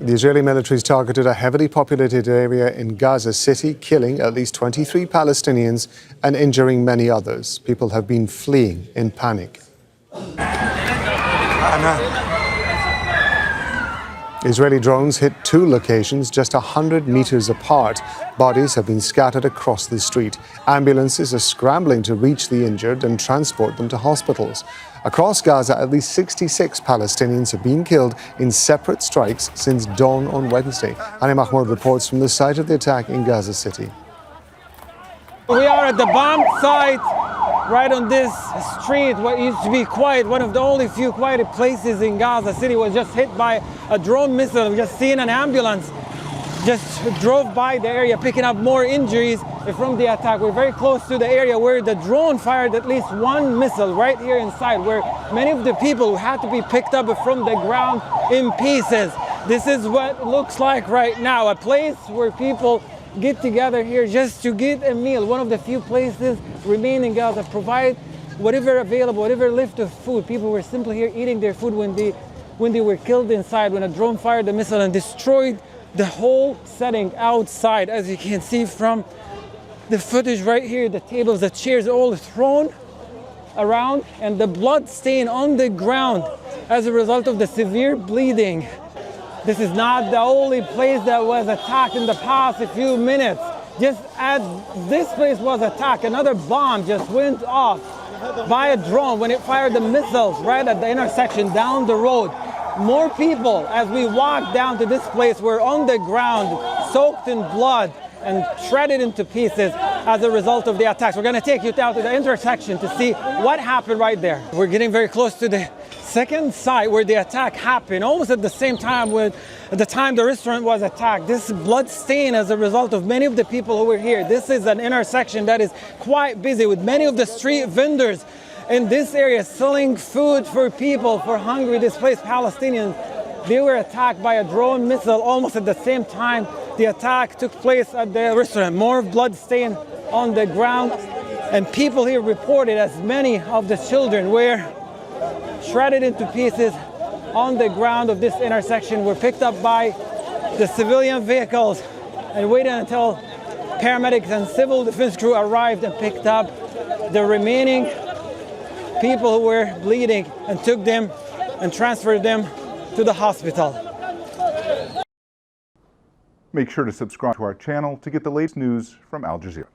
The Israeli military's targeted a heavily populated area in Gaza City, killing at least 23 Palestinians and injuring many others. People have been fleeing in panic. Israeli drones hit two locations just 100 meters apart. Bodies have been scattered across the street. Ambulances are scrambling to reach the injured and transport them to hospitals. Across Gaza, at least 66 Palestinians have been killed in separate strikes since dawn on Wednesday. Hani Mahmoud reports from the site of the attack in Gaza City. We are at the bomb site right on this street. What used to be quiet, one of the only few quiet places in Gaza City, was just hit by a drone missile. We just seen an ambulance just drove by the area picking up more injuries from the attack. We're very close to the area where the drone fired at least one missile right here inside, where many of the people had to be picked up from the ground in pieces. This is what it looks like right now, a place where people get together here just to get a meal. One of the few places remain in Gaza, provide whatever available, whatever left of food. People were simply here eating their food when they were killed inside, when a drone fired the missile and destroyed the whole setting outside. As you can see from the footage right here, the tables, the chairs, all thrown around, and the blood stain on the ground as a result of the severe bleeding. This is not the only place that was attacked in the past few minutes. Just as this place was attacked, another bomb just went off by a drone when it fired the missiles right at the intersection down the road. More people, as we walked down to this place, were on the ground, soaked in blood and shredded into pieces as a result of the attacks. We're going to take you down to the intersection to see what happened right there. We're getting very close to the second site where the attack happened, almost at the same time at the time the restaurant was attacked. This blood stain as a result of many of the people who were here. This is an intersection that is quite busy with many of the street vendors in this area selling food for people, for hungry, displaced Palestinians. They were attacked by a drone missile almost at the same time the attack took place at the restaurant. More blood stain on the ground, and people here reported as many of the children were shredded into pieces on the ground of this intersection, were picked up by the civilian vehicles and waited until paramedics and civil defense crew arrived and picked up the remaining people who were bleeding and took them and transferred them to the hospital. Make sure to subscribe to our channel to get the latest news from Al Jazeera.